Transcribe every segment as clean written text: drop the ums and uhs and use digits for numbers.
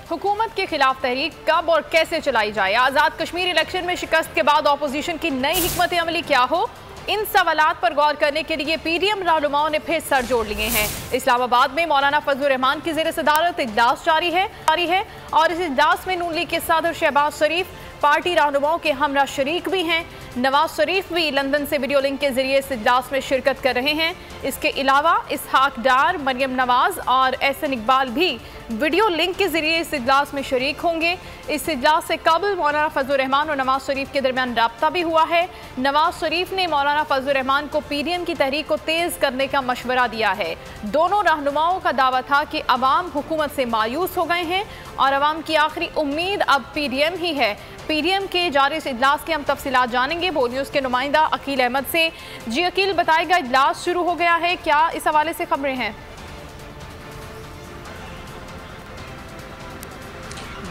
हुकूमत के खिलाफ तहरीक कब और कैसे चलाई जाए? आज़ाद कश्मीर इलेक्शन में शिकस्त के बाद अपोजिशन की नई हिकमत अमली क्या हो? इन सवालात पर गौर करने के लिए पीडीएम रहनुमाओं ने फिर सर जोड़ लिए हैं। इस्लामाबाद में मौलाना फजलुर रहमान की ज़ेर सदारत इजलास जारी है और इस इजलास में नून लीग के सदर शहबाज शरीफ पार्टी रहनुमाओं के हमरा शरीक भी हैं। नवाज शरीफ भी लंदन से वीडियो लिंक के जरिए इस इजलास में शिरकत कर रहे हैं। इसके अलावा इसहाक डार, मरियम नवाज और एहसन इकबाल भी वीडियो लिंक के जरिए इस इजलास में शरीक होंगे। इस इजलास से कबल मौलाना फजलुर रहमान और नवाज शरीफ के दरमियान राब्ता भी हुआ है। नवाज शरीफ ने मौलाना फजलुर रहमान को पीडीएम की तहरीक को तेज़ करने का मशवरा दिया है। दोनों रहनुमाओं का दावा था कि अवाम हुकूमत से मायूस हो गए हैं और अवाम की आखिरी उम्मीद अब पीडीएम ही है। पीडीएम के जारी इस इजलास की हम तफसीलात जानेंगे बोल न्यूज़ के नुमाइंदा अकील अहमद से। जी अकील, बताएगा इजलास शुरू हो गया है, क्या इस हवाले से खबरें हैं?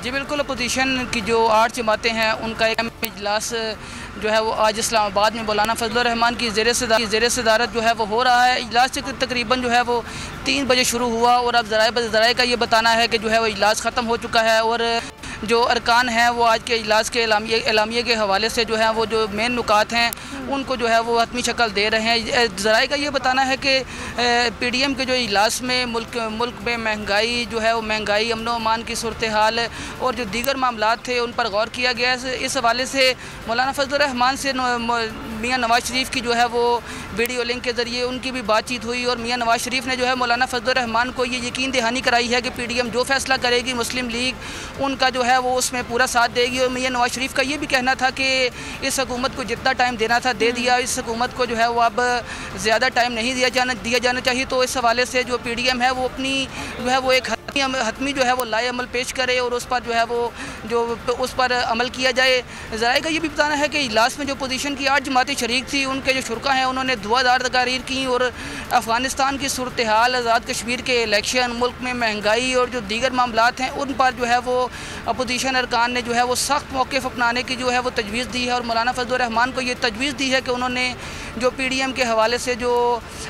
जी बिल्कुल, अपोजिशन की जो 8 जमातें हैं उनका एक इजलास जो है वो आज इस्लामाबाद में मौलाना फजलुर रहमान की ज़ेर सदारत जो है वो हो रहा है। इजलास तकरीबन जो है वो 3 बजे शुरू हुआ और अब ज़राए का ये बताना है कि जो है वो इजलास ख़त्म हो चुका है और जो अरकान हैं वो आज के इजलास के एलामिये के हवाले से जो है वो जो मेन नुकात हैं उनको जो है वो हतमी शक्ल दे रहे हैं। ज़राए का ये बताना है कि पीडीएम के जो इजलास में मुल्क में महंगाई जो है वो महंगाई, अमन व अमान की सूरत हाल और जो दीगर मामलात थे उन पर गौर किया गया है। इस हवाले से मौलाना फजलुर रहमान से मियाँ नवाज शरीफ की जो है वो वीडियो लिंक के ज़रिए उनकी भी बातचीत हुई और मियाँ नवाज शरीफ ने जो है मौलाना फजलुर रहमान को ये यकीन दहानी कराई है कि पीडीएम जो फैसला करेगी मुस्लिम लीग उनका जो है वो उसमें पूरा साथ देगी। और मियाँ नवाज शरीफ का ये भी कहना था कि इस हुकूमत को जितना टाइम देना था दे दिया, इस हुकूमत को जो है वो अब ज़्यादा टाइम नहीं दिया जाना चाहिए। तो इस हवाले से जो पीडीएम है वो अपनी जो है वो एक हतमी जो है वो लाए अमल पेश करे और उस पर जो है वो उस पर अमल किया जाए। ज़राए का ये भी बताना है कि इजलास में जो अपोजिशन की 8 जमातें शरीक थी उनके जो शुरा हैं उन्होंने दुआदार तकारीर की और अफ़गानिस्तान की सूरत हाल, आज़ाद कश्मीर के इलेक्शन, मुल्क में महंगाई और जो दीगर मामलात हैं उन पर जो है वो अपोजिशन अरकान ने जो है वो सख्त मौक़िफ़ अपनाने की जो है वो तजवीज़ दी है। और मौलाना फजलुर रहमान को ये तजवीज़ दी है कि उन्होंने जो पीडीएम के हवाले से जो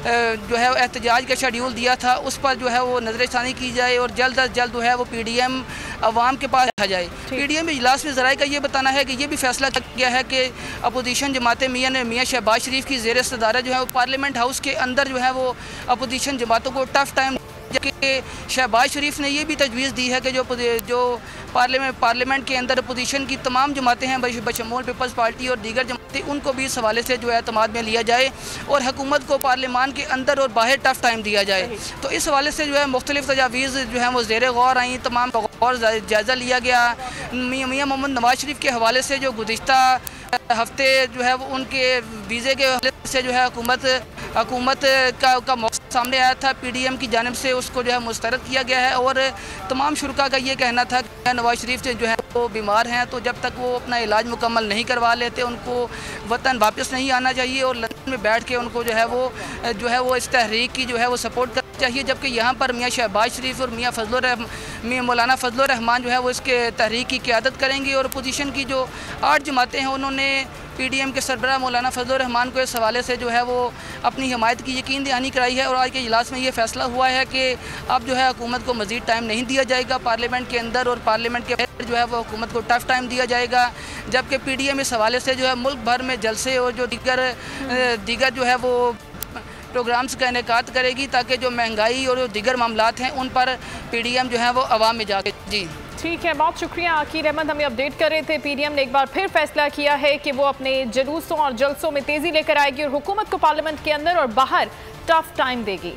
है एहतजाज का शेड्यूल दिया था उस पर जो है वो नज़रसानी की जाए और जल्द अज जल्द जो है वो पीडीएम अवाम के पास आ जाए। पीडीएम इजलास में ज़राए का ये बताना है कि ये भी फैसला किया है कि अपोजिशन जमातें मियाँ शहबाज शरीफ की ज़ेर सदारत जो है वो पार्लियामेंट हाउस के अंदर जो है वो अपोजिशन जमातों को टफ टाइम, जबकि शहबाज शरीफ ने यह भी तजवीज़ दी है कि जो पार्लियामेंट के अंदर अपोजिशन की तमाम जमातें हैं बशमूल पीपल्स पार्टी और दीगर जमातें उनको भी इस हवाले से जो है एतमाद में लिया जाए और हुकूमत को पार्लियामान के अंदर और बाहर टफ टाइम दिया जाए। तो इस हवाले से जो है मुख्तलिफ तजावीज़ जो है वो ज़ेर गौर आई, तमाम गौर जायज़ा लिया गया। मियाँ मोहम्मद नवाज शरीफ के हवाले से जो गुज़िश्ता हफ्ते जो है वो उनके वीज़े के हवाले से जो है हुकूमत का मौक़िफ़ सामने आया था, पीडीएम की जानिब से उसको जो है मुस्तरद किया गया है और तमाम शुरा का ये कहना था कि नवाज शरीफ से जो है वो बीमार हैं तो जब तक वो अपना इलाज मुकम्मल नहीं करवा लेते उनको वतन वापस नहीं आना चाहिए और लंदन में बैठ के उनको जो है वो इस तहरीक की जो है वो सपोर्ट करना चाहिए। जबकि यहाँ पर मियाँ शहबाज शरीफ और मौलाना फजलुर रहमान जो है वो इसके तहरीक की क़यादत करेंगे और अपोजिशन की जो 8 जमातें हैं उन्होंने पीडीएम के सरबराह मौलाना फजलुर रहमान को इस हवाले से जो है वो अपनी हिमायत की यकीन दहानी कराई है। और आज के इजलास में ये फैसला हुआ है कि अब जो है हुकूमत को मज़ीद टाइम नहीं दिया जाएगा पार्लियामेंट के अंदर और पार्लियामेंट के बाहर जो है वो हुकूमत को टफ टाइम दिया जाएगा। जबकि पीडीएम इस हवाले से जो है मुल्क भर में जलसे और जो दीगर जो है वो प्रोग्राम्स का इनेकाद करेगी ताकि जो महंगाई और जो दीगर मामलात हैं उन पर पीडीएम जो है वो अवाम में जाके। जी ठीक है, बहुत शुक्रिया अकील अहमद, हमें अपडेट कर रहे थे। पीडीएम ने एक बार फिर फैसला किया है कि वो अपने जुलूसों और जलसों में तेज़ी लेकर आएगी और हुकूमत को पार्लियामेंट के अंदर और बाहर टफ टाइम देगी।